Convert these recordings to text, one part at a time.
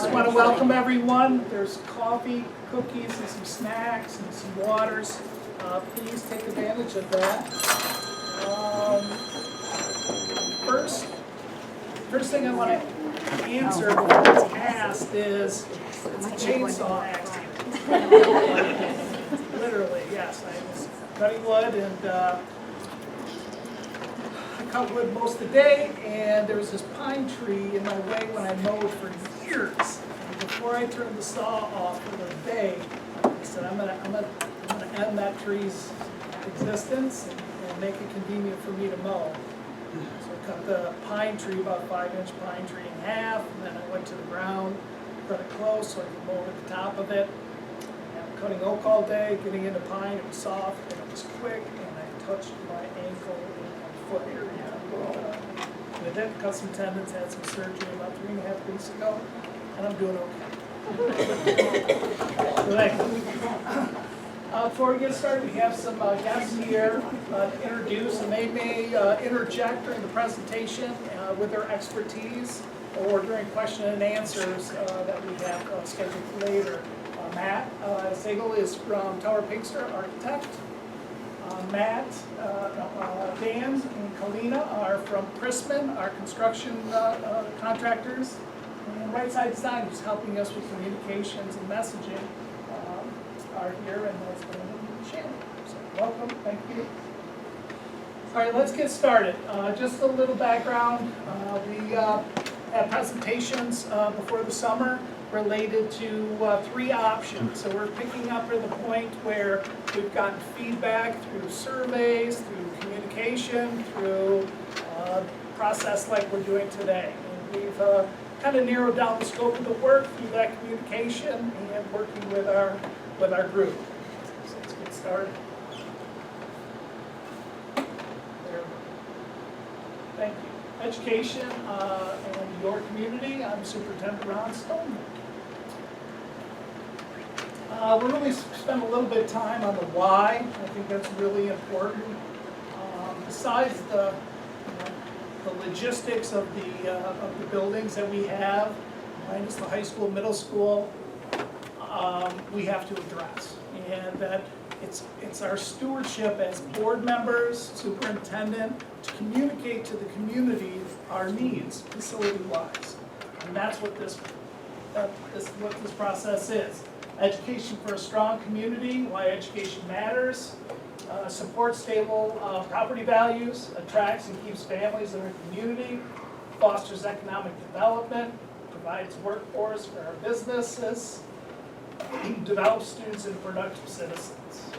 Just want to welcome everyone. There's coffee, cookies, and some snacks and some waters. Please take advantage of that. First thing I want to answer before it's asked is, it's a chainsaw accident. Literally, yes. I was cutting wood and I cut wood most of the day, and there was this pine tree in my way when I mowed for years. And before I turned the saw off for the day, I said, I'm gonna end that tree's existence and make it convenient for me to mow. So I cut the pine tree, about a 5-inch pine tree, in half, and then I went to the ground, cut it close so I could mow over the top of it. And I'm cutting oak all day, getting into pine. It was soft and it was quick, and I touched my ankle and my foot area. And I did cut some tendons, had some surgery about 3.5 weeks ago, and I'm doing okay. Before we get started, we have some guests here to introduce, and they may interject during the presentation with their expertise or during question and answers that we have scheduled for later. Matt Sagel is from Tower Pinkster, architect. Matt, Dan, and Kalina are from Chrisman, our construction contractors. And Right Side Design, who's helping us with communications and messaging, are here, and that's Brandon and Shannon. So welcome, thank you. All right, let's get started. Just a little background. We have presentations before the summer related to 3 options. So we're picking up at the point where we've gotten feedback through surveys, through communication, through process like we're doing today. And we've kind of narrowed down the scope of the work through that communication and working with our group. So let's get started. There. Thank you. Education and your community. I'm Superintendent Ron Stone. We're really spend a little bit of time on the why. I think that's really important. Besides the logistics of the buildings that we have, minus the high school, middle school, we have to address, and that it's our stewardship as board members, superintendent, to communicate to the community our needs, facility-wise, and that's what this process is. Education for a strong community, why education matters, supports stable property values, attracts and keeps families in our community, fosters economic development, provides workforce for our businesses, develops students into productive citizens.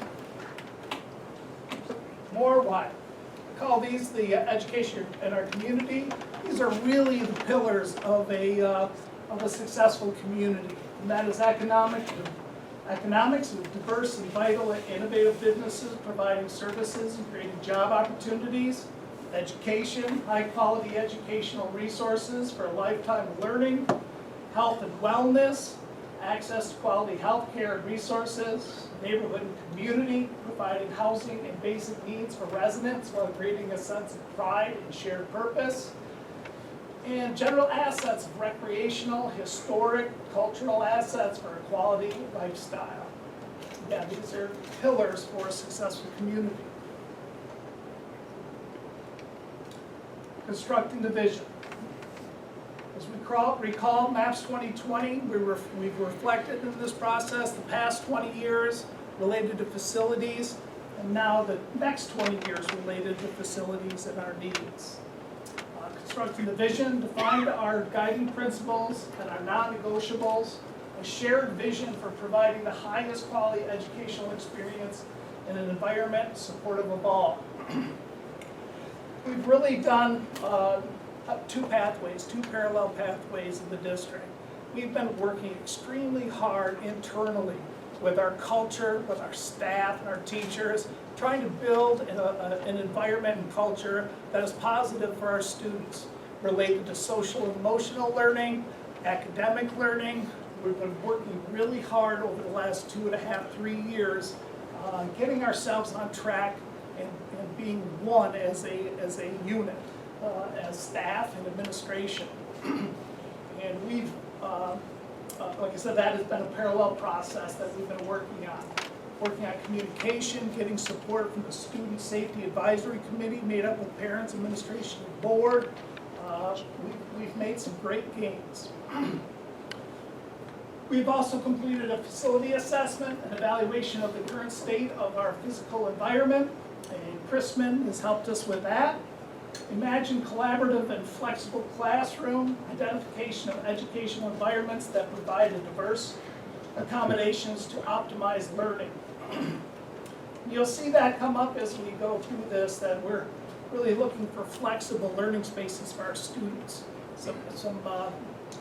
More why. I call these the education in our community. These are really the pillars of a successful community. And that is economics with diverse and vital and innovative businesses providing services and creating job opportunities. Education, high quality educational resources for a lifetime of learning. Health and wellness, access to quality health care and resources. Neighborhood and community, providing housing and basic needs for residents while creating a sense of pride and shared purpose. And general assets of recreational, historic, cultural assets for a quality lifestyle. Yeah, these are pillars for a successful community. Constructing the vision. As we recall MAPS 2020, we've reflected in this process the past 20 years related to facilities, and now the next 20 years related to facilities and our needs. Constructing the vision, defined our guiding principles and our non-negotiables, a shared vision for providing the highest quality educational experience in an environment supportive of all. We've really done 2 parallel pathways in the district. We've been working extremely hard internally with our culture, with our staff and our teachers, trying to build an environment and culture that is positive for our students, related to social and emotional learning, academic learning. We've been working really hard over the last 2.5, 3 years, getting ourselves on track and being one as a unit, as staff and administration. And we've like I said, that has been a parallel process that we've been working on. Working on communication, getting support from the Student Safety Advisory Committee made up of parents, administration, and board. We've made some great gains. We've also completed a facility assessment and evaluation of the current state of our physical environment, and Chrisman has helped us with that. Imagine collaborative and flexible classroom, identification of educational environments that provide a diverse accommodations to optimize learning. You'll see that come up as we go through this, that we're really looking for flexible learning spaces for our students. Some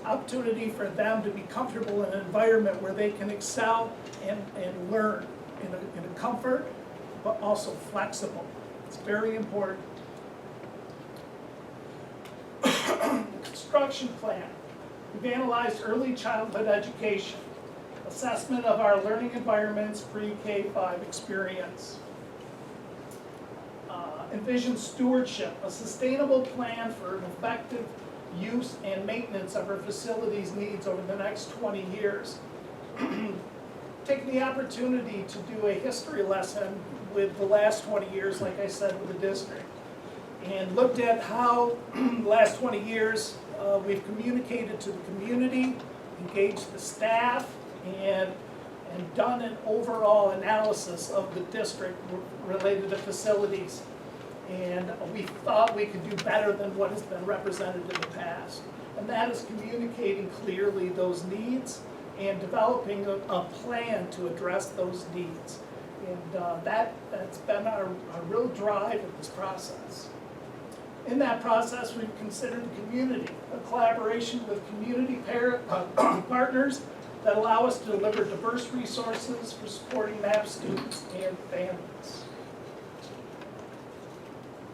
opportunity for them to be comfortable in an environment where they can excel and learn in a comfort, but also flexible. It's very important. The construction plan. We've analyzed early childhood education, assessment of our learning environments, pre-K-5 experience. Envision stewardship, a sustainable plan for an effective use and maintenance of our facilities needs over the next 20 years. Taking the opportunity to do a history lesson with the last 20 years, like I said, with the district. And looked at how the last 20 years we've communicated to the community, engaged the staff, and done an overall analysis of the district related to facilities. And we thought we could do better than what has been represented in the past. And that is communicating clearly those needs and developing a plan to address those needs. And that's been our real drive in this process. In that process, we've considered the community, a collaboration with community partners that allow us to deliver diverse resources for supporting MAP students and families.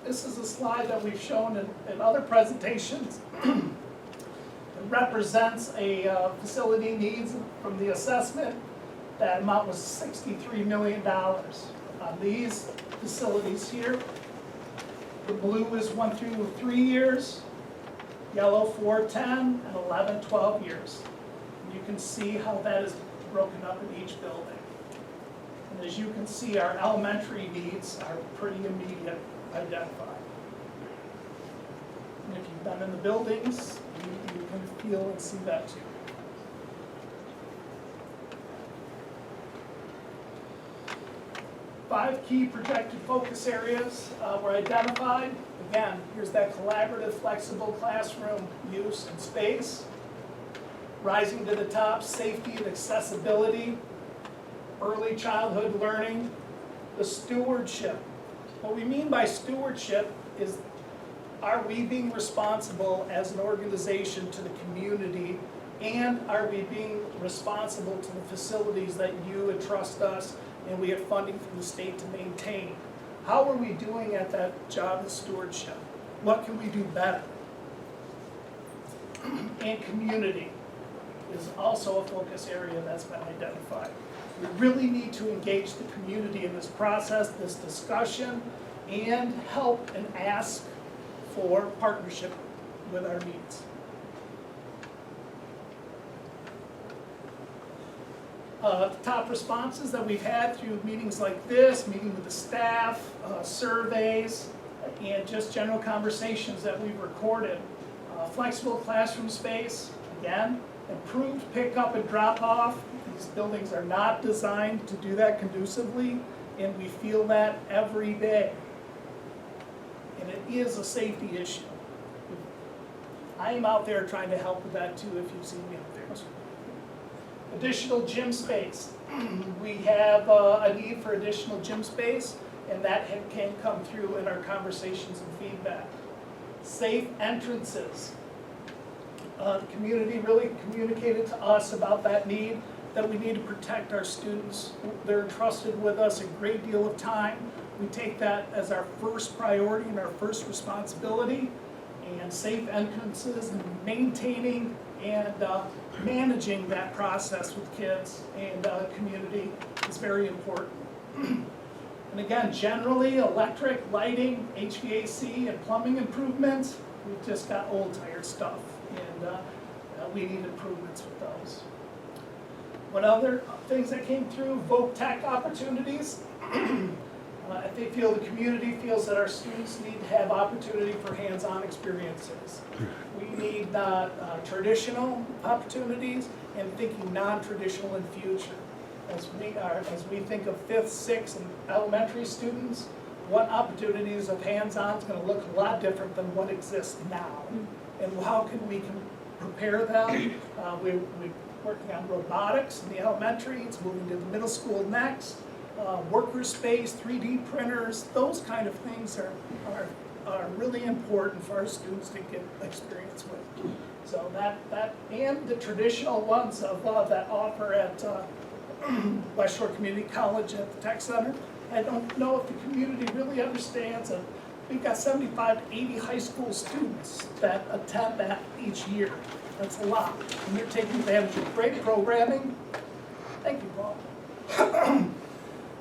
This is a slide that we've shown in other presentations. It represents a facility needs from the assessment. That amount was $63 million on these facilities here. The blue is 1 through 3 years, yellow 4, 10, and 11, 12 years. And you can see how that is broken up in each building. And as you can see, our elementary needs are pretty immediate identified. And if you've been in the buildings, you can feel and see that too. Five key projected focus areas were identified. Again, here's that collaborative, flexible classroom use and space. Rising to the top, safety and accessibility, early childhood learning, the stewardship. What we mean by stewardship is, are we being responsible as an organization to the community, and are we being responsible to the facilities that you entrust us and we have funding from the state to maintain? How are we doing at that job of stewardship? What can we do better? And community is also a focus area that's been identified. We really need to engage the community in this process, this discussion, and help and ask for partnership with our needs. The top responses that we've had through meetings like this, meeting with the staff, surveys, and just general conversations that we've recorded. Flexible classroom space, again, improved pickup and drop off. These buildings are not designed to do that conducively, and we feel that every day. And it is a safety issue. I'm out there trying to help with that too, if you've seen me out there. Additional gym space. We have a need for additional gym space, and that can come through in our conversations and feedback. Safe entrances. The community really communicated to us about that need, that we need to protect our students. They're entrusted with us a great deal of time. We take that as our first priority and our first responsibility, and safe entrances and maintaining and managing that process with kids and community is very important. And again, generally, electric, lighting, HVAC, and plumbing improvements, we've just got old, tired stuff, and we need improvements with those. What other things that came through? Voc Tech opportunities. They feel the community feels that our students need to have opportunity for hands-on experiences. We need traditional opportunities and thinking non-traditional in future. As we think of 5th, 6th, and elementary students, what opportunities of hands-on is going to look a lot different than what exists now. And how can we prepare them? We're working on robotics in the elementary. It's moving to the middle school next. Worker space, 3D printers, those kind of things are really important for our students to get experience with. So that and the traditional ones of that offer at West Shore Community College at the Tech Center. I don't know if the community really understands it. We've got 75 to 80 high school students that attend that each year. That's a lot. And they're taking advantage of great programming. Thank you, Paul.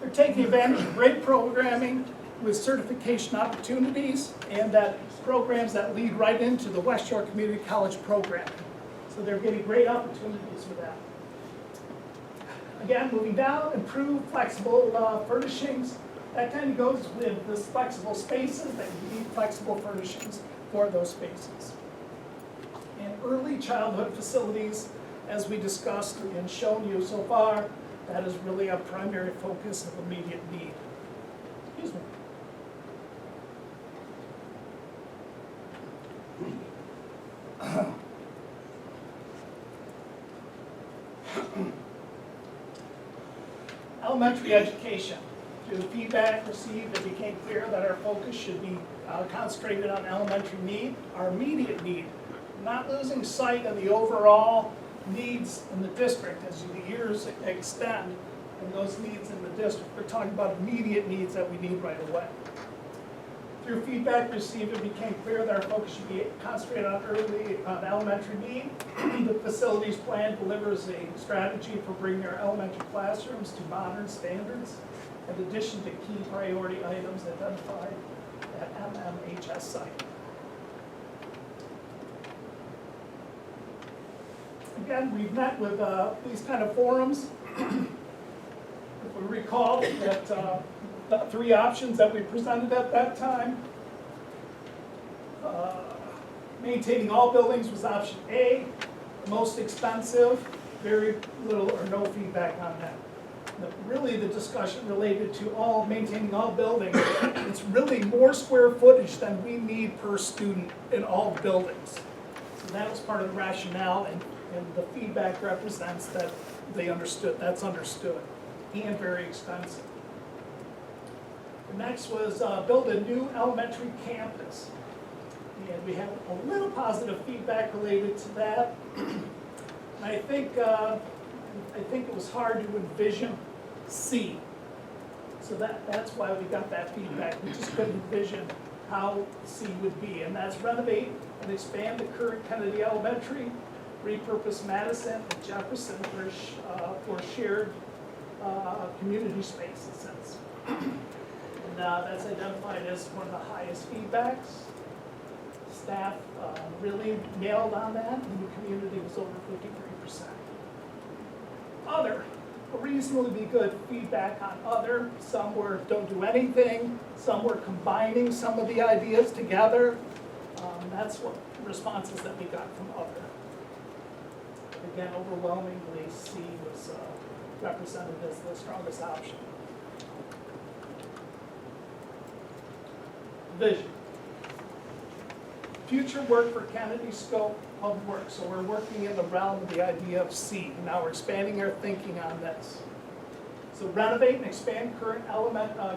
They're taking advantage of great programming with certification opportunities and that programs that lead right into the West Shore Community College program. So they're getting great opportunities for that. Again, moving down, improved flexible furnishings. That kind of goes with this flexible spaces, that you need flexible furnishings for those spaces. And early childhood facilities, as we discussed and shown you so far, that is really a primary focus of immediate need. Excuse me. Elementary education. Through the feedback received, it became clear that our focus should be concentrated on elementary need, our immediate need, not losing sight of the overall needs in the district as the years extend and those needs in the district. We're talking about immediate needs that we need right away. Through feedback received, it became clear that our focus should be concentrated on elementary need. The facilities plan delivers a strategy for bringing our elementary classrooms to modern standards, in addition to key priority items identified at MMHS site. Again, we've met with these kind of forums. If we recall that the 3 options that we presented at that time, maintaining all buildings was option A, the most expensive, very little or no feedback on that. Really the discussion related to maintaining all buildings, it's really more square footage than we need per student in all buildings. So that was part of the rationale, and the feedback represents that they understood, that's understood, and very expensive. The next was build a new elementary campus. And we have a little positive feedback related to that. I think it was hard to envision C. So that's why we got that feedback. We just couldn't envision how C would be. And that's renovate and expand the current Kennedy Elementary, repurpose Madison and Jefferson for shared community spaces. And that's identified as one of the highest feedbacks. Staff really nailed on that, and the community was over 53%. Other, reasonably good feedback on other. Some were don't do anything, some were combining some of the ideas together. That's what responses that we got from other. Again, overwhelmingly, C was represented as the strongest option. Vision. Future work for Kennedy scope of work. So we're working in the realm of the idea of C. Now we're expanding our thinking on this. So renovate and expand current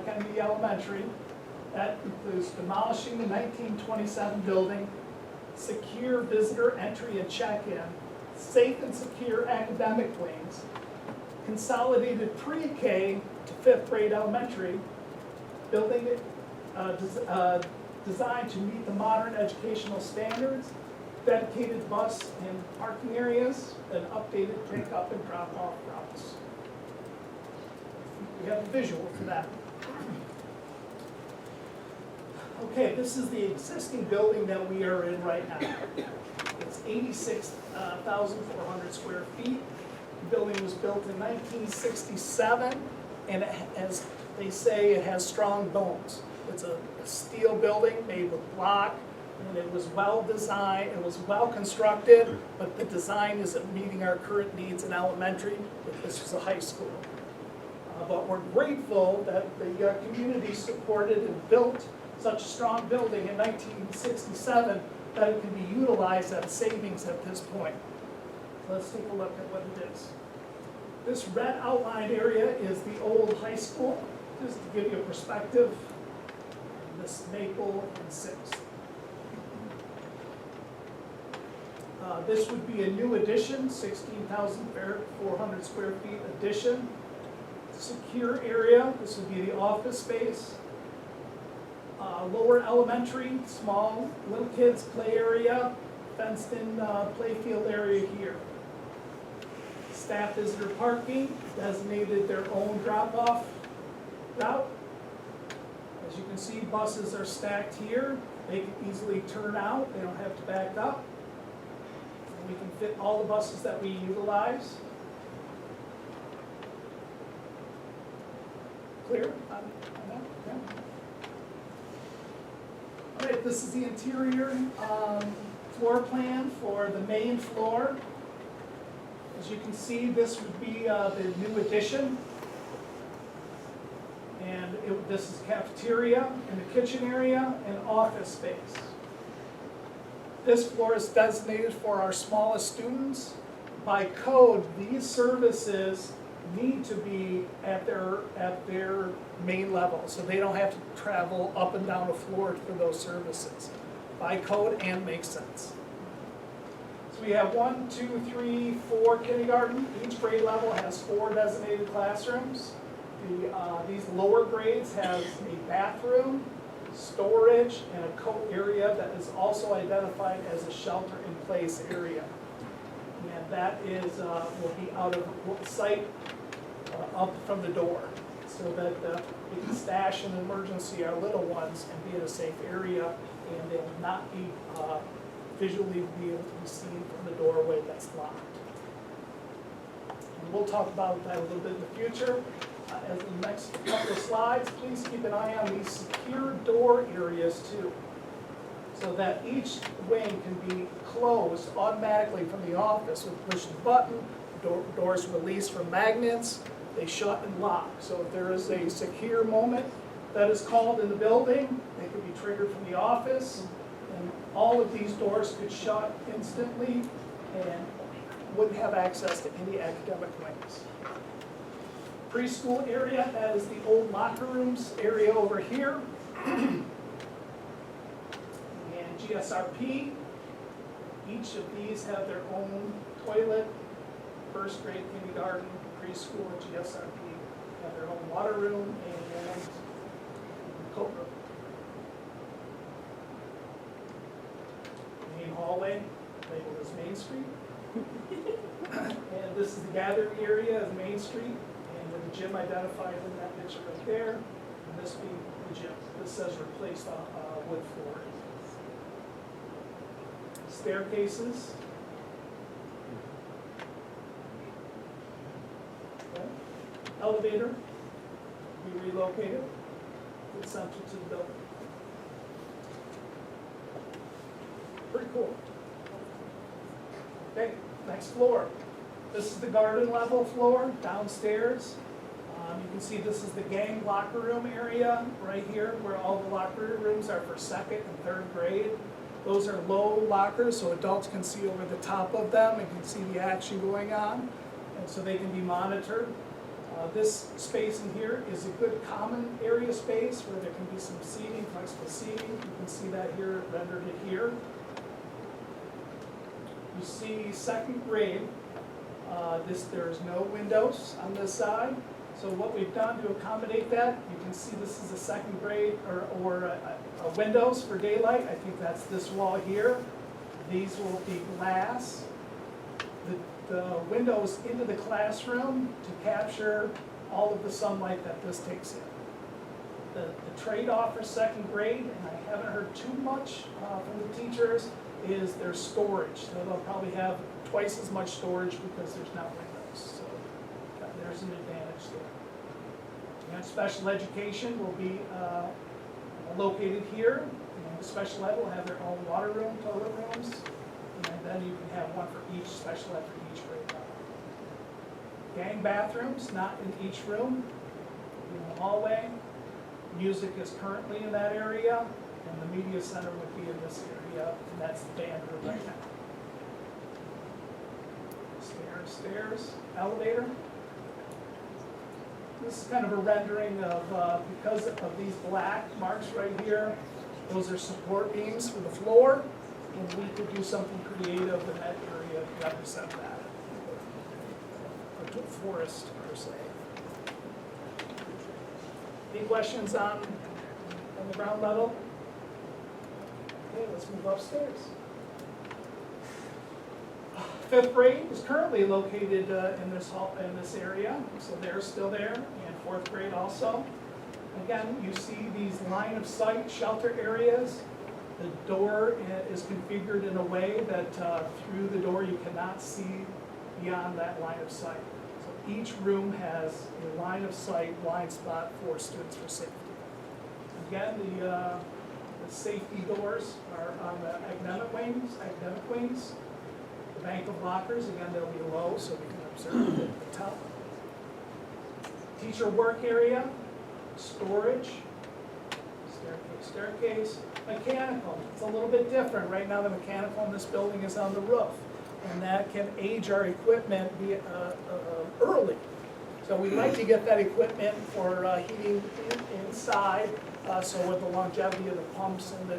Kennedy Elementary. That includes demolishing the 1927 building, secure visitor entry and check-in, safe and secure academic wings, consolidated pre-K to 5th grade elementary, building it designed to meet the modern educational standards, dedicated bus and parking areas, and updated pick-up and drop-off routes. We have a visual for that. Okay, this is the existing building that we are in right now. It's 86,400 square feet. building was built in 1967, and as they say, it has strong bones. It's a steel building made with block, and it was well designed, it was well constructed, but the design isn't meeting our current needs in elementary, but this is a high school. But we're grateful that the community supported and built such a strong building in 1967 that it can be utilized at savings at this point. So let's take a look at what it is. This red outlined area is the old high school, just to give you a perspective. This Maple and 6th. This would be a new addition, 16,400 square feet addition. Secure area, this would be the office space. Lower elementary, small little kids play area, fenced in playfield area here. Staff visitor parking, designated their own drop-off route. As you can see, buses are stacked here. They can easily turn out, they don't have to back up. And we can fit all the buses that we utilize. Clear? Okay. All right, this is the interior floor plan for the main floor. As you can see, this would be the new addition. And this is cafeteria and the kitchen area and office space. This floor is designated for our smallest students. By code, these services need to be at their main level, so they don't have to travel up and down the floor for those services. By code, and makes sense. So we have 1, 2, 3, 4 kindergarten. Each grade level has 4 designated classrooms. These lower grades have a bathroom, storage, and a coat area that is also identified as a shelter-in-place area. And that is will be out of sight up from the door, so that we can stash in emergency our little ones and be in a safe area, and they will not be visually be able to be seen from the doorway that's locked. And we'll talk about that a little bit in the future. As the next couple of slides, please keep an eye on these secure door areas too, so that each wing can be closed automatically from the office with push the button. Doors release from magnets, they shut and lock. So if there is a secure moment that is called in the building, they could be triggered from the office, and all of these doors could shut instantly and wouldn't have access to any academic wings. Preschool area, that is the old locker rooms area over here. And GSRP, each of these have their own toilet. First grade, kindergarten, preschool, and GSRP have their own water room and coat room. Main hallway, labeled as Main Street. And this is the gathering area of Main Street, and with the gym identified in that picture right there, and this being the gym. This says replaced wood floor. Staircases. Okay. Elevator, we relocated. It's central to the building. Pretty cool. Okay, next floor. This is the garden level floor downstairs. You can see this is the gang locker room area right here, where all the locker rooms are for second and third grade. Those are low lockers, so adults can see over the top of them and can see the action going on, and so they can be monitored. This space in here is a good common area space where there can be some seating, flexible seating. You can see that here, rendered it here. You see second grade, there's no windows on this side. So what we've done to accommodate that, you can see this is a second grade or windows for daylight. I think that's this wall here. These will be glass. The windows into the classroom to capture all of the sunlight that this takes in. The trade-off for second grade, and I haven't heard too much from the teachers, is their storage. So they'll probably have twice as much storage because there's not windows, so there's an advantage there. And special education will be located here. And the special ed will have their own water room, toilet rooms, and then you can have one for each special ed for each grade level. Gang bathrooms, not in each room, in the hallway. Music is currently in that area, and the media center would be in this area, and that's the band room right now. Stairs, elevator. This is kind of a rendering of, because of these black marks right here, those are support beams for the floor, and we could do something creative in that area to represent that. A forest, per se. Any questions on the ground level? Okay, let's move upstairs. Fifth grade is currently located in this area, so they're still there, and fourth grade also. Again, you see these line of sight shelter areas. The door is configured in a way that through the door you cannot see beyond that line of sight. So each room has a line of sight blind spot for students for safety. Again, the safety doors are on the academic wings. The bank of lockers, again, they'll be low so we can observe at the top. Teacher work area, storage, staircase, mechanical. It's a little bit different. Right now the mechanical in this building is on the roof, and that can age our equipment early. So we like to get that equipment for heating inside, so with the longevity of the pumps and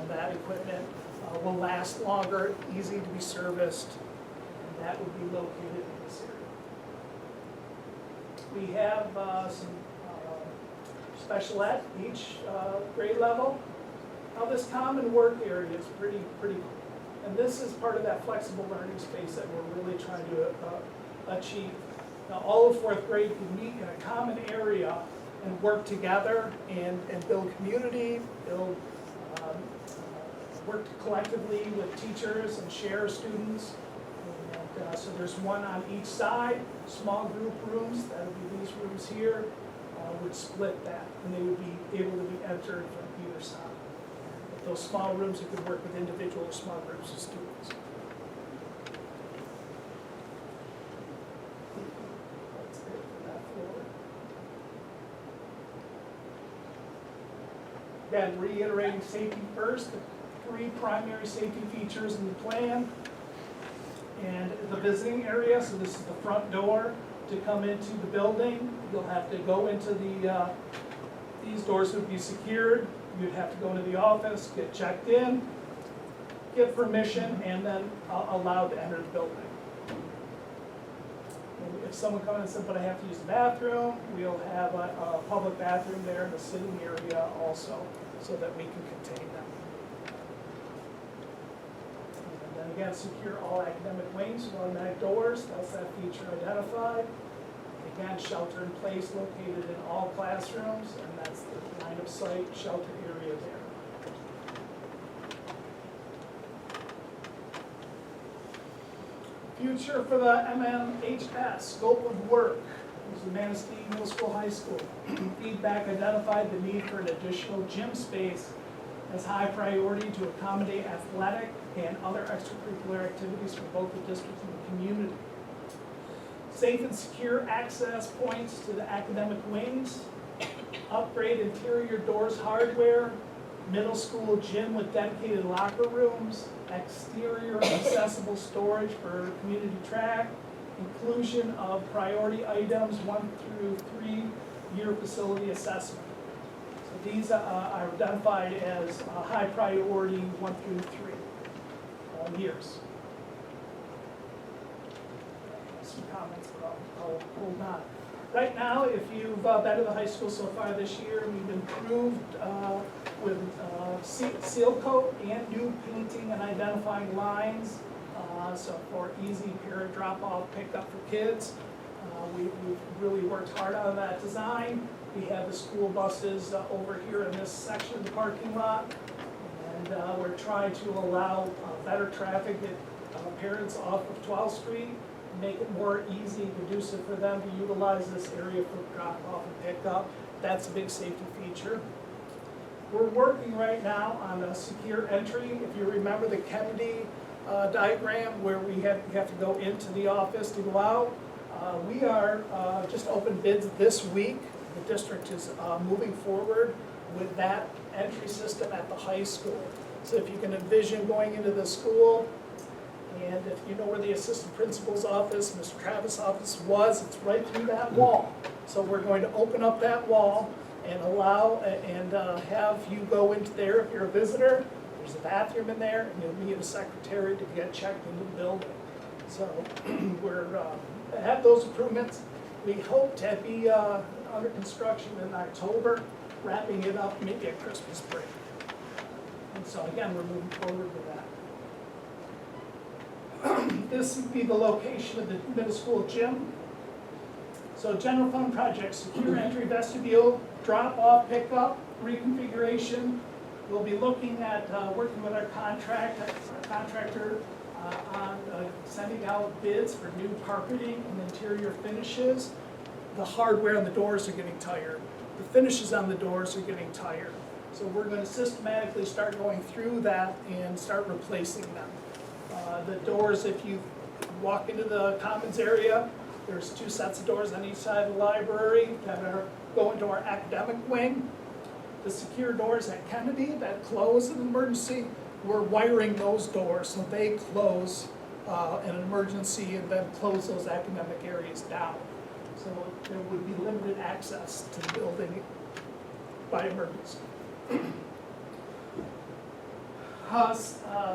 that equipment will last longer, easy to be serviced, and that would be located in this area. We have some special ed, each grade level. Now this common work area is pretty cool. And this is part of that flexible learning space that we're really trying to achieve. Now all of fourth grade can meet in a common area and work together and build community, work collectively with teachers and share students. And, so there's one on each side, small group rooms, that would be these rooms here, would split that, and they would be able to be entered from either side. With those small rooms, you could work with individual or small groups of students. That's it for that floor. Again, reiterating safety first. Three primary safety features in the plan, and the visiting area. So this is the front door to come into the building. You'll have to go into these doors would be secured. You'd have to go into the office, get checked in, get permission, and then allowed to enter the building. And if someone comes in and says, but I have to use the bathroom, we'll have a public bathroom there in the sitting area also, so that we can contain them. And again, secure all academic wings with automatic doors. That's that feature identified. Again, shelter in place located in all classrooms, and that's the line of sight shelter area there. Future for the MMHS, scope of work. This is the Manistee Middle School, High School. Feedback identified the need for an additional gym space as high priority to accommodate athletic and other extracurricular activities for both the district and the community. Safe and secure access points to the academic wings, upgrade interior doors hardware, middle school gym with dedicated locker rooms, exterior accessible storage for community track, inclusion of priority items 1 through 3 year facility assessment. So these are identified as high priority 1 through 3 years. Some comments, but I'll hold on. Right now, if you've been to the high school so far this year, we've improved with seal coat and new painting and identifying lines. So for easy parent drop-off pickup for kids, we've really worked hard on that design. We have the school buses over here in this section of the parking lot, and we're trying to allow better traffic, get parents off of 12th Street, make it more easy and conducive for them to utilize this area for drop-off and pickup. That's a big safety feature. We're working right now on a secure entry. If you remember the Kennedy diagram where we have to go into the office to go out, we are just opened bids this week. The district is moving forward with that entry system at the high school. So if you can envision going into the school, and if you know where the assistant principal's office, Mr. Travis' office was, it's right through that wall. So we're going to open up that wall and allow and have you go into there if you're a visitor. There's a bathroom in there, and you'll meet a secretary to get checked into the building. So we're have those improvements. We hope to be under construction in October, wrapping it up maybe at Christmas break. And so again, we're moving forward with that. This would be the location of the middle school gym. So general fund projects, secure entry vestibule, drop off, pick up, reconfiguration. We'll be looking at working with our contractor on sending out bids for new carpeting and interior finishes. The hardware on the doors are getting tired. The finishes on the doors are getting tired. So we're going to systematically start going through that and start replacing them. The doors, if you walk into the commons area, there's 2 sets of doors on each side of the library that are going to our academic wing. The secure doors at Kennedy that close in an emergency, we're wiring those doors so they close in an emergency and then close those academic areas down. So there would be limited access to the building by emergency.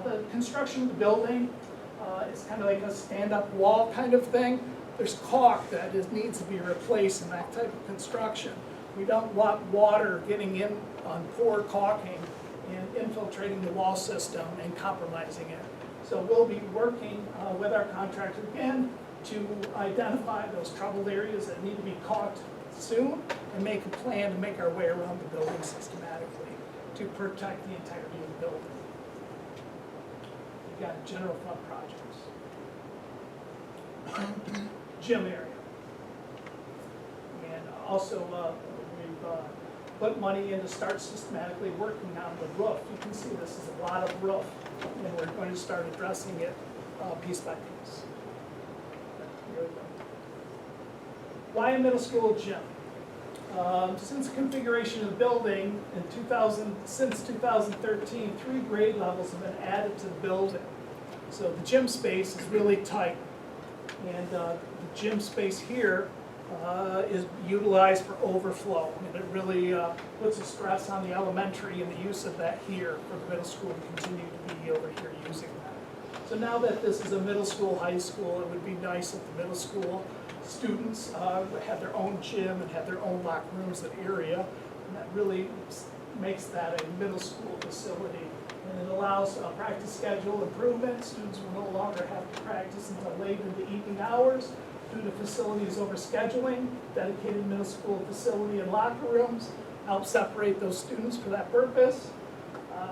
The construction of the building is kind of like a stand-up wall kind of thing. There's caulk that needs to be replaced in that type of construction. We don't want water getting in on poor caulking and infiltrating the wall system and compromising it. So we'll be working with our contractor again to identify those troubled areas that need to be caulked soon and make a plan to make our way around the building systematically to protect the entirety of the building. We've got general fund projects. Gym area. And also we've put money in to start systematically working on the roof. You can see this is a lot of roof, and we're going to start addressing it piece by piece. Here we go. Why a middle school gym? Since configuration of the building in since 2013, 3 grade levels have been added to the building. So the gym space is really tight. And the gym space here is utilized for overflow. And it really puts a stress on the elementary and the use of that here for the middle school to continue to be over here using that. So now that this is a middle school, high school, it would be nice if the middle school students have their own gym and have their own locker rooms and area. And that really makes that a middle school facility. And it allows a practice schedule improvement. Students will no longer have to practice until late in the evening hours due to facilities overscheduling. Dedicated middle school facility and locker rooms help separate those students for that purpose.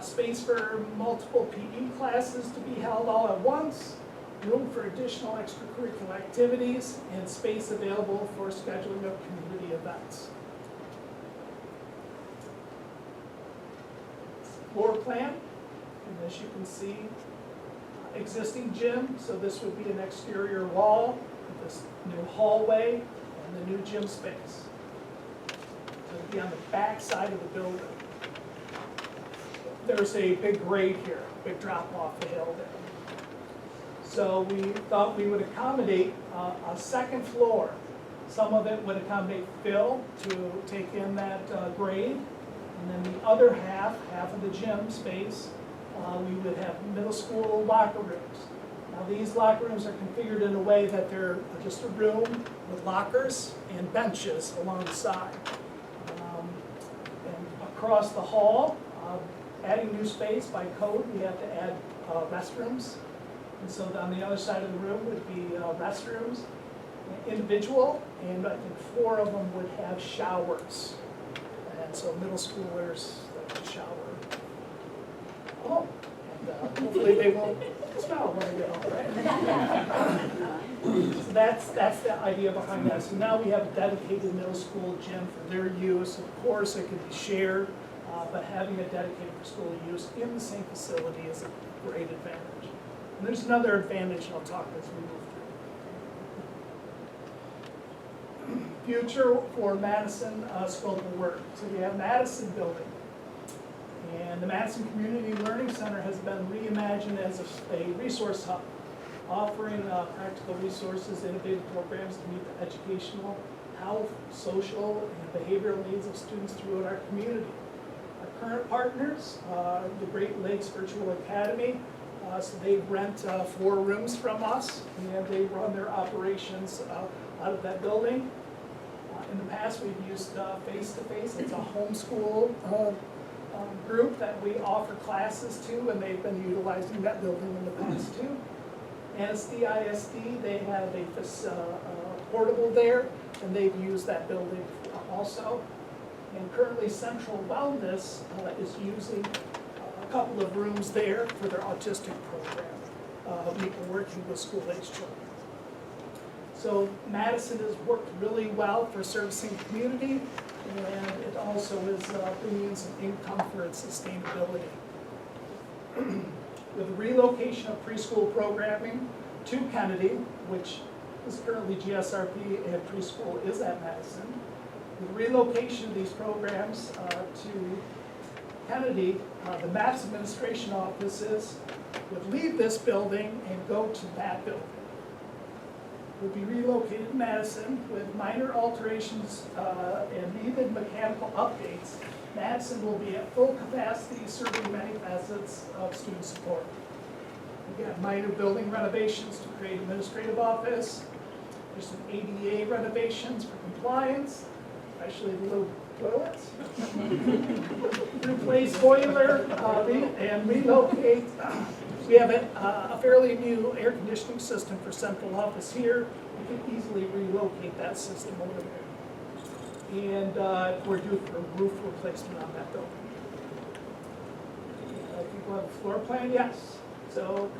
Space for multiple PE classes to be held all at once. Room for additional extracurricular activities, and space available for scheduling of community events. Floor plan, and as you can see, existing gym, so this would be an exterior wall with this new hallway and the new gym space. So it would be on the back side of the building. There's a big grade here, big drop off the hill there. So we thought we would accommodate a second floor. Some of it would accommodate Phil to take in that grade. And then the other half of the gym space, we would have middle school locker rooms. Now these locker rooms are configured in a way that they're just a room with lockers and benches alongside. And across the hall, adding new space by code, we have to add restrooms. And so on the other side of the room would be restrooms, individual, and I think 4 of them would have showers. And so middle schoolers like to shower. Oh, and hopefully they won't smell when they get home, right? So that's the idea behind that. So now we have a dedicated middle school gym for their use. Of course, it could be shared, but having a dedicated for school use in the same facility is a great advantage. And there's another advantage I'll talk as we move through. Future for Madison scope of work. So we have Madison building. And the Madison Community Learning Center has been reimagined as a resource hub, offering practical resources, innovative programs to meet the educational, health, social, and behavioral needs of students throughout our community. Our current partners, the Great Lakes Virtual Academy, so they rent 4 rooms from us, and they run their operations out of that building. In the past, we've used face-to-face. It's a homeschool group that we offer classes to, and they've been utilizing that building in the past too. Manistee ISD, they have a portable there, and they've used that building also. And currently Central Wellness is using a couple of rooms there for their autistic program, working with school-age children. So Madison has worked really well for servicing the community, and it also is bringing in some income for its sustainability. With the relocation of preschool programming to Kennedy, which is currently GSRP and preschool is at Madison, with the relocation of these programs to Kennedy, the Mass Administration offices would leave this building and go to that building. Would be relocated to Madison with minor alterations and needed mechanical updates. Madison will be at full capacity, serving many facets of student support. We got minor building renovations to create administrative office. There's some ADA renovations for compliance, especially the little toilets. Replace boiler and relocate. We have a fairly new air conditioning system for central office here. We can easily relocate that system over there. And we're due for a roof replacement on that building. I think we'll have a floor plan, yes. So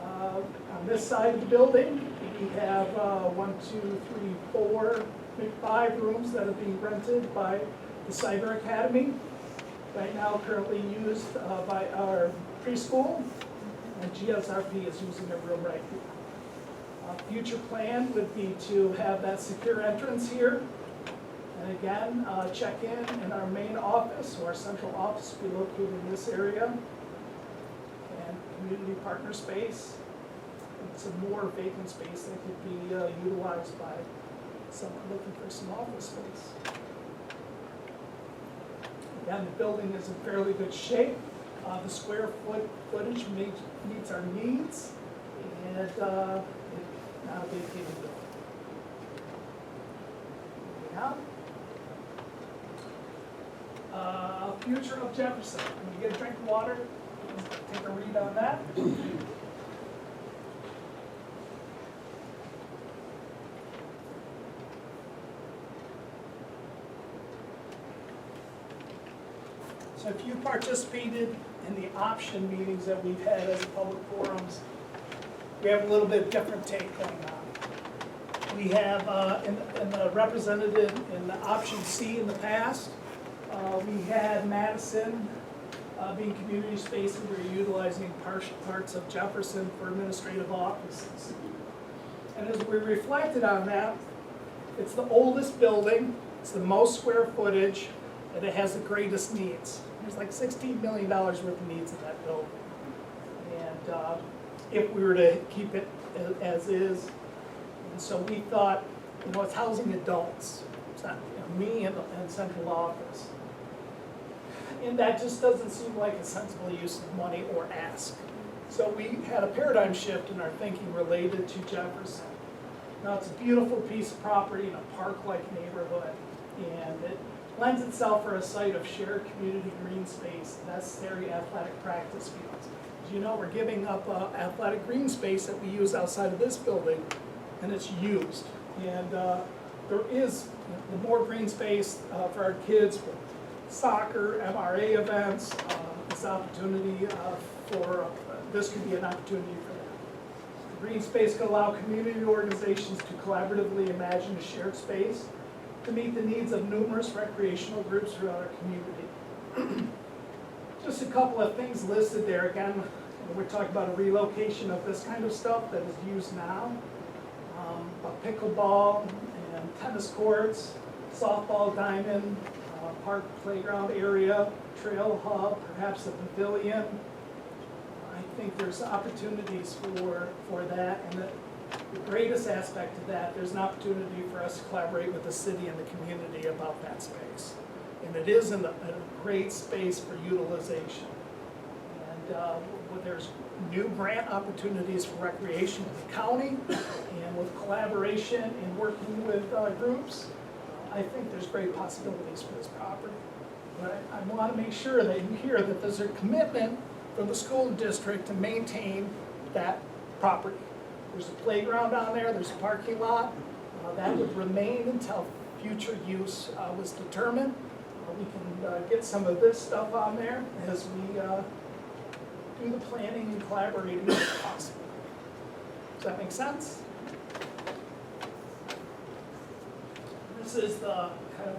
on this side of the building, we have 5 rooms that are being rented by the Cyber Academy. Right now, currently used by our preschool. And GSRP is using a room right here. Future plan would be to have that secure entrance here. And again, check in our main office, or our central office will be located in this area. And community partner space. And some more vacant space that could be utilized by someone looking for some office space. Again, the building is in fairly good shape. The square footage meets our needs, and it's not a big building. Future of Jefferson. When you get a drink of water, take a read on that. So if you participated in the option meetings that we've had as public forums, we have a little bit different take going on. We have in the representative in the option C in the past, we had Madison being community space, and we were utilizing partial parts of Jefferson for administrative offices. And as we reflected on that, it's the oldest building, it's the most square footage, and it has the greatest needs. There's like $16 million worth of needs in that building. And if we were to keep it as is, and so we thought, it's housing adults. It's not me and central office. And that just doesn't seem like a sensible use of money or ask. So we had a paradigm shift in our thinking related to Jefferson. Now it's a beautiful piece of property in a park-like neighborhood, and it lends itself for a site of shared community green space, necessary athletic practice fields. As you know, we're giving up athletic green space that we use outside of this building, and it's used. And there is the more green space for our kids with soccer, MRA events, this opportunity for this could be an opportunity for that. The green space could allow community organizations to collaboratively imagine a shared space to meet the needs of numerous recreational groups throughout our community. Just a couple of things listed there. Again, we're talking about a relocation of this kind of stuff that is used now. A pickleball and tennis courts, softball diamond, park playground area, trail hub, perhaps a pavilion. I think there's opportunities for that, and the greatest aspect of that, there's an opportunity for us to collaborate with the city and the community about that space. And it is a great space for utilization. And there's new grant opportunities for recreation in the county, and with collaboration and working with groups, I think there's great possibilities for this property. But I want to make sure that you hear that there's a commitment from the school district to maintain that property. There's a playground down there, there's a parking lot, that would remain until future use was determined. We can get some of this stuff on there as we do the planning and collaborating if possible. Does that make sense? This is the kind of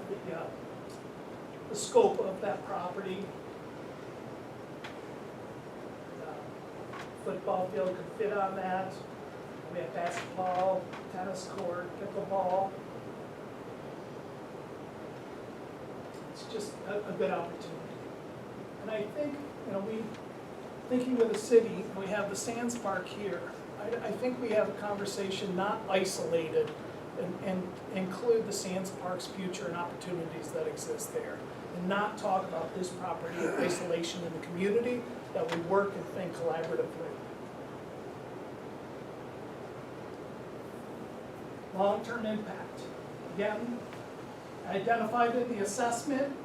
the scope of that property. The football field could fit on that. We have basketball, tennis court, pickleball. It's just a good opportunity. And I think, thinking with the city, we have the Sands Park here. I think we have a conversation not isolated and include the Sands Park's future and opportunities that exist there. And not talk about this property in isolation in the community, that we work and think collaboratively. Long-term impact. Again, identified in the assessment,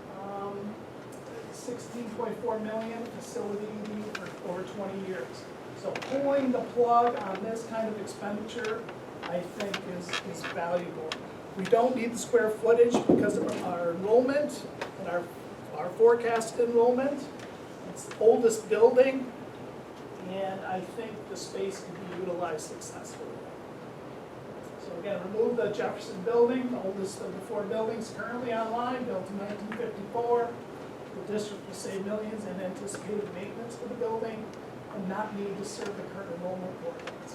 16.4 million facility for over 20 years. So pulling the plug on this kind of expenditure, I think is valuable. We don't need the square footage because of our enrollment and our forecasted enrollment. It's the oldest building, and I think the space can be utilized successfully. So again, remove the Jefferson building, the oldest of the 4 buildings currently online, built in 1954. The district will save millions in anticipated maintenance for the building and not need to serve the current enrollment requirements.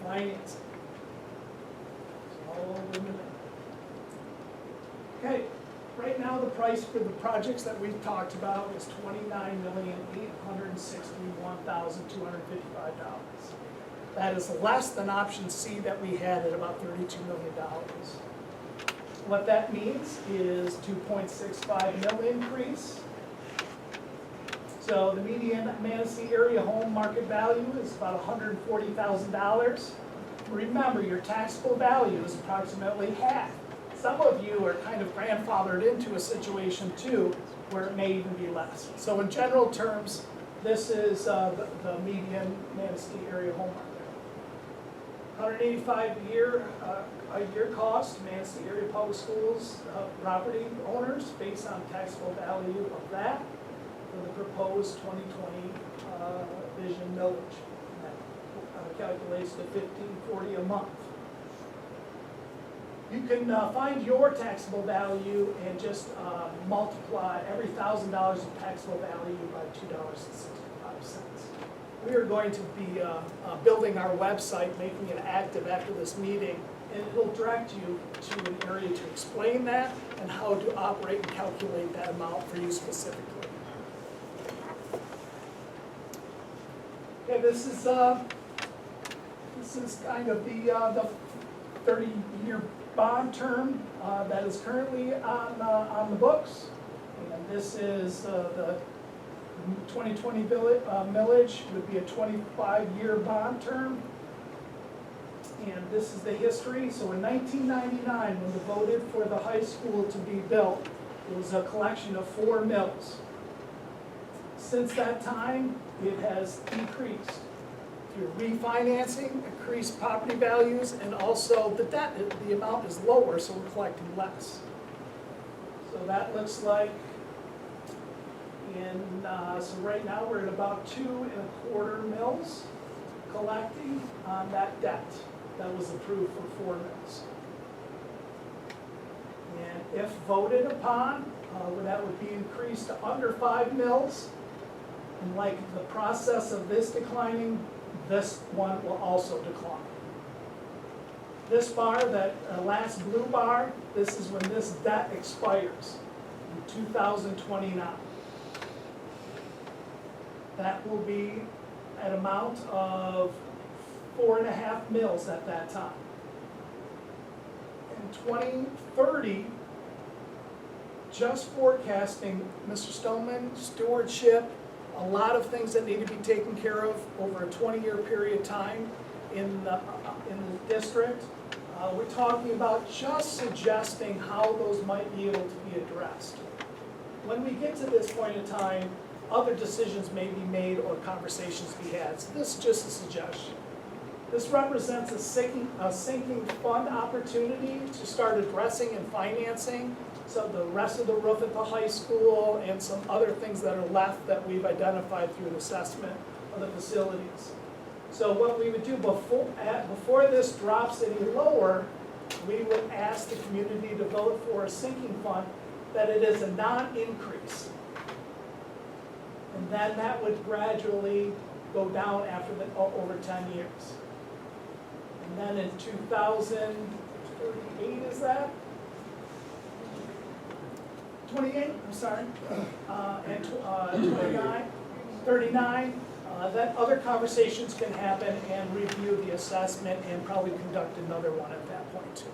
Financing. All over the minute. Okay, right now the price for the projects that we've talked about is $29,861,255. That is less than option C that we had at about $32 million. What that means is 2.65 mil increase. So the median Manistee area home market value is about $140,000. Remember, your taxable value is approximately half. Some of you are kind of grandfathered into a situation too where it may even be less. So in general terms, this is the median Manistee area home market. $185 a year cost, Manistee area public schools property owners based on taxable value of that for the proposed 2020 vision millage. That calculates to $1,540 a month. You can find your taxable value and just multiply every $1,000 of taxable value by $2.65. We are going to be building our website, making it active after this meeting, and it'll direct you to an area to explain that and how to operate and calculate that amount for you specifically. Okay, this is kind of the 30-year bond term that is currently on the books, and this is the 2020 millage would be a 25-year bond term, and this is the history. So in 1999, when they voted for the high school to be built, it was a collection of 4 mills. Since that time, it has decreased through refinancing, increased property values, and also the debt, the amount is lower, so we're collecting less. So that looks like So right now, we're at about 2.25 mils collecting on that debt that was approved for 4 mils. And if voted upon, that would be increased to under 5 mils. And like the process of this declining, this one will also decline. This bar, that last blue bar, this is when this debt expires in 2029. That will be an amount of 4.5 mils at that time. In 2030, just forecasting, Mr. Stoneman, stewardship, a lot of things that need to be taken care of over a 20-year period of time in the district. We're talking about just suggesting how those might be able to be addressed. When we get to this point in time, other decisions may be made or conversations be had. So this is just a suggestion. This represents a sinking fund opportunity to start addressing and financing some of the rest of the roof at the high school and some other things that are left that we've identified through an assessment of the facilities. So what we would do before this drops any lower, we would ask the community to vote for a sinking fund that it is a non-increase. And then that would gradually go down after over 10 years. And then in 2038, is that? 28, I'm sorry, and 29, 39, then other conversations can happen and review the assessment and probably conduct another one at that point too.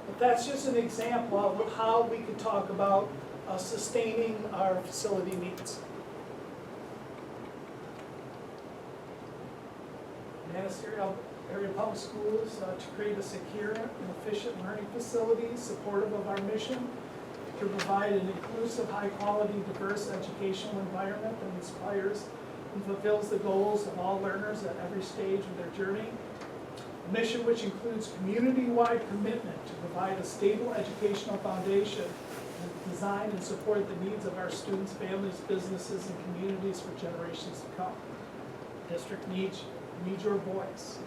But that's just an example of how we could talk about sustaining our facility needs. Manistee Area Public Schools to create a secure and efficient learning facility supportive of our mission to provide an inclusive, high-quality, diverse educational environment that inspires and fulfills the goals of all learners at every stage of their journey. A mission which includes community-wide commitment to provide a stable educational foundation and design and support the needs of our students, families, businesses, and communities for generations to come. The district needs your voice.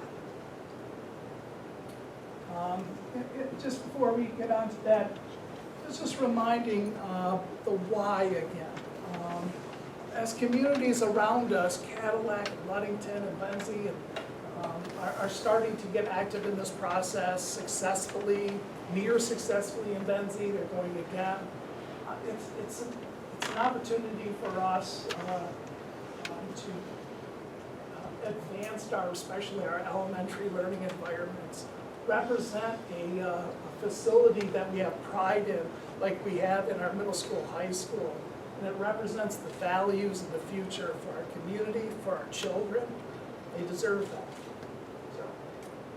Just before we get on to that, just reminding the why again. As communities around us, Cadillac, Ludington, and Benzie are starting to get active in this process successfully, near successfully in Benzie, they're going again. It's an opportunity for us to advance especially our elementary learning environments, represent a facility that we have pride in, like we have in our middle school, high school. And it represents the values of the future for our community, for our children. They deserve that. So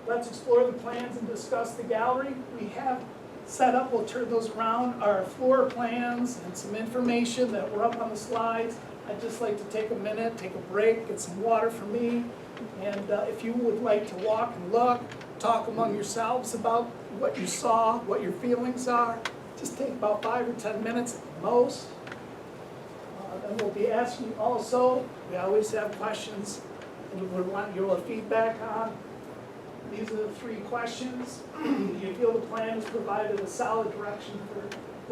let's explore the plans and discuss the gallery. We have set up, we'll turn those around, our floor plans and some information that were up on the slides. I'd just like to take a minute, take a break, get some water for me. And if you would like to walk and look, talk among yourselves about what you saw, what your feelings are, just take about 5 or 10 minutes at the most. Then we'll be asking you also, we always have questions and we want your feedback on. These are the 3 questions. Do you feel the plan has provided a solid direction for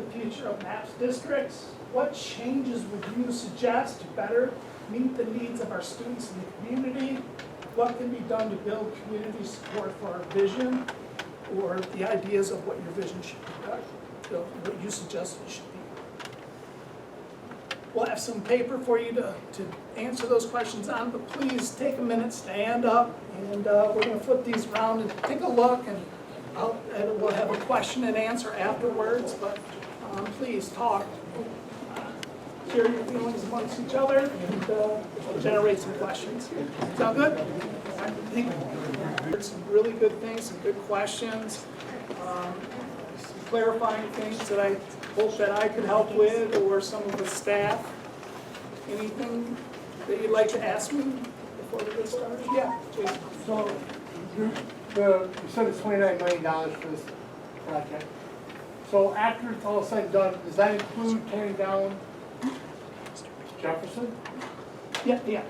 the future of MAPS districts? What changes would you suggest to better meet the needs of our students in the community? What can be done to build community support for our vision or the ideas of what your vision should be, what you suggest it should be? We'll have some paper for you to answer those questions on, but please take a minute, stand up, and we're going to flip these around and take a look, and we'll have a question and answer afterwards, but please talk. Share your feelings amongst each other and generate some questions. Sound good? I think heard some really good things, some good questions, some clarifying things that I hope that I could help with, or some of the staff. Anything that you'd like to ask me before we get started? Yeah, Jason. So you said it's $29 million for this project. So after it's all said and done, does that include tearing down Jefferson? Yeah, yeah,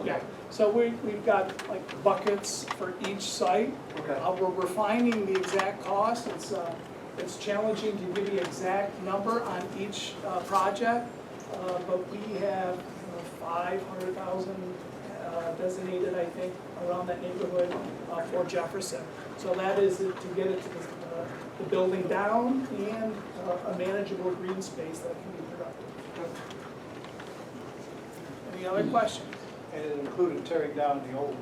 yeah. So we've got like buckets for each site. Okay. We're refining the exact cost. It's challenging to give you exact number on each project, but we have 500,000 designated, I think, around that neighborhood for Jefferson. So that is to get it to the building down and a manageable green space that can be productive. Any other questions? And it included tearing down the old.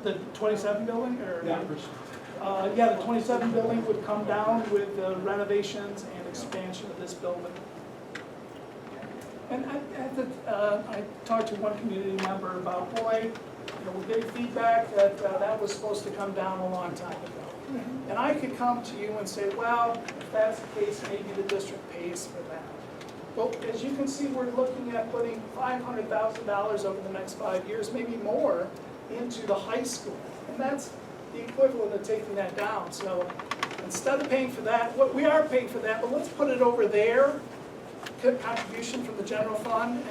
The 27 building, or? Yeah. Yeah, the 27 building would come down with the renovations and expansion of this building. And I talked to one community member about, boy, we're getting feedback that that was supposed to come down a long time ago. And I could come to you and say, well, if that's the case, maybe the district pays for that. But as you can see, we're looking at putting $500,000 over the next 5 years, maybe more, into the high school. And that's the equivalent of taking that down. So instead of paying for that, we are paying for that, but let's put it over there, contribution from the general fund,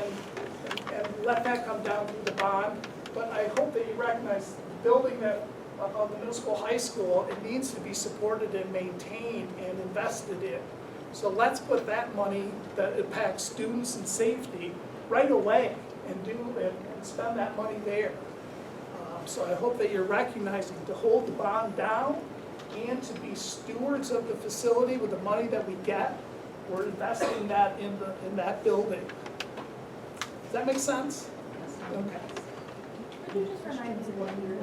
and let that come down through the bond. But I hope that you recognize the building of the middle school, high school, it needs to be supported and maintained and invested in. So let's put that money that impacts students and safety right away and spend that money there. So I hope that you're recognizing to hold the bond down and to be stewards of the facility with the money that we get. We're investing that in that building. Does that make sense? Okay. Could you just remind me what year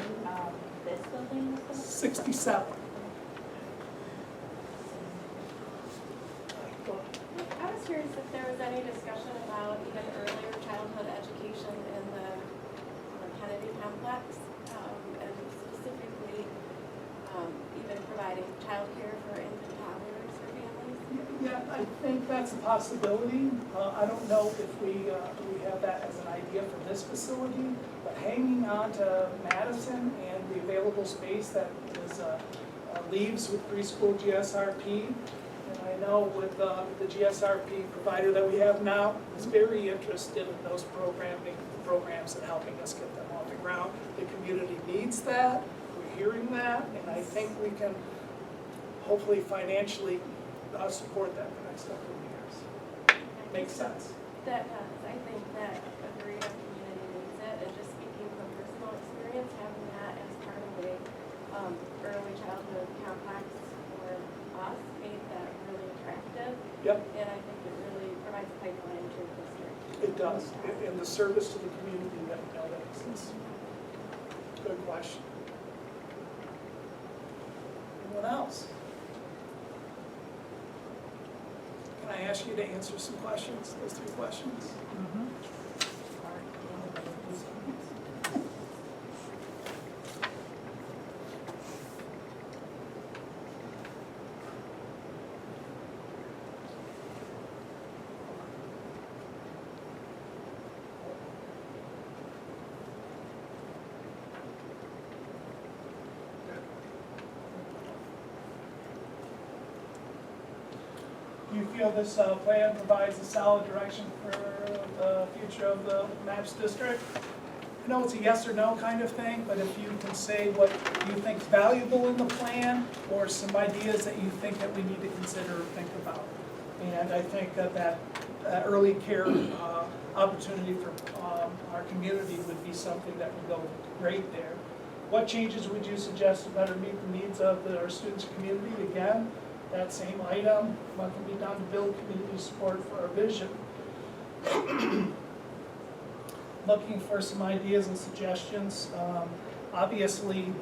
this building was? 67. I was curious if there was any discussion about even earlier childhood education in the Kennedy complex, and specifically even providing childcare for infant toddlers or families. Yeah, I think that's a possibility. I don't know if we have that as an idea for this facility, but hanging on to Madison and the available space that is leaves with preschool GSRP. And I know with the GSRP provider that we have now is very interested in those programs and helping us get them off the ground. The community needs that. We're hearing that, and I think we can hopefully financially support that for the next couple of years. Makes sense. That does. I think that a greater community needs it, and just speaking from personal experience, having that as part of a early childhood complex for us made that really attractive. Yep, And I think it really provides a pipeline to the district. it does. And the service to the community that exists. Good question. Anyone else? Can I ask you to answer some questions, those 3 questions? Do you feel this plan provides a solid direction for the future of the MAPS district? I know it's a yes or no kind of thing, but if you can say what you think is valuable in the plan or some ideas that you think that we need to consider or think about. And I think that early care opportunity for our community would be something that would go great there. What changes would you suggest to better meet the needs of our students and community? Again, that same item, what can be done to build community support for our vision? Looking for some ideas and suggestions. Obviously,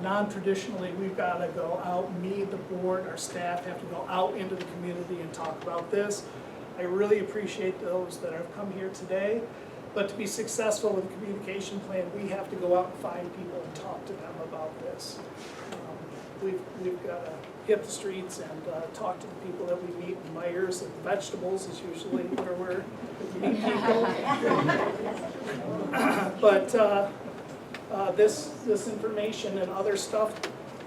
non-traditionally, we've got to go out, me, the board, our staff have to go out into the community and talk about this. I really appreciate those that have come here today, but to be successful with the communication plan, we have to go out and find people and talk to them about this. We've got to hit the streets and talk to the people that we meet in Myers, and vegetables is usually where we're meet people. But this information and other stuff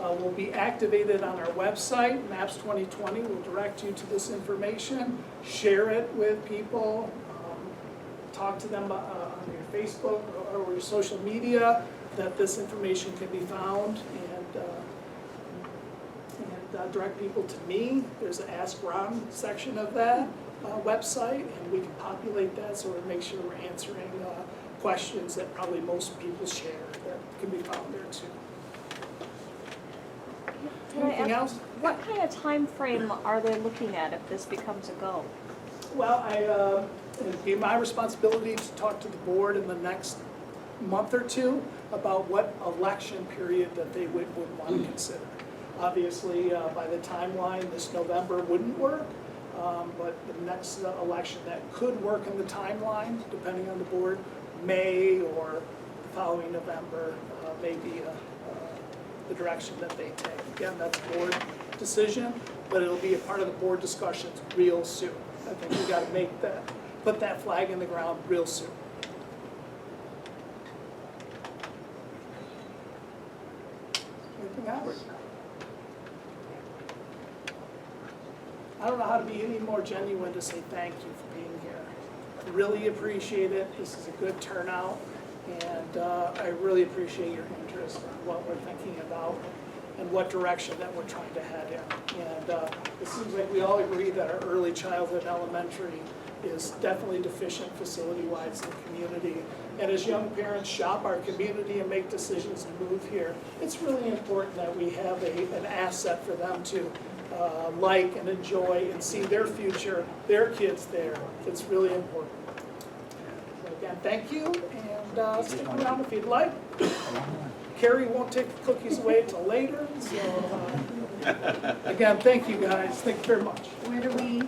will be activated on our website. MAPS 2020 will direct you to this information. Share it with people. talk to them on your Facebook or your social media, that this information can be found, and direct people to me. There's an Ask Ron section of that website, and we can populate that so we make sure we're answering questions that probably most people share that can be found there too. Can I Anything ask, else? what kind of time frame are they looking at if this becomes a go? Well, it'd be my responsibility to talk to the board in the next month or two about what election period that they would want to consider. Obviously, by the timeline, this November wouldn't work, but the next election that could work in the timeline, depending on the board, May or the following November, may be the direction that they take. Again, that's a board decision, but it'll be a part of the board discussions real soon. I think we got to put that flag in the ground real soon. Anything else? I don't know how to be any more genuine to say thank you for being here. Really appreciate it. This is a good turnout, and I really appreciate your interest in what we're thinking about and what direction that we're trying to head in. And it seems like we all agree that our early childhood elementary is definitely deficient facility-wise in the community. And as young parents shop our community and make decisions to move here, it's really important that we have an asset for them to like and enjoy and see their future, their kids there. It's really important. So again, thank you, and stick around if you'd like. Carrie won't take the cookies away until later, so again, thank you guys. Thank you very much. Where do we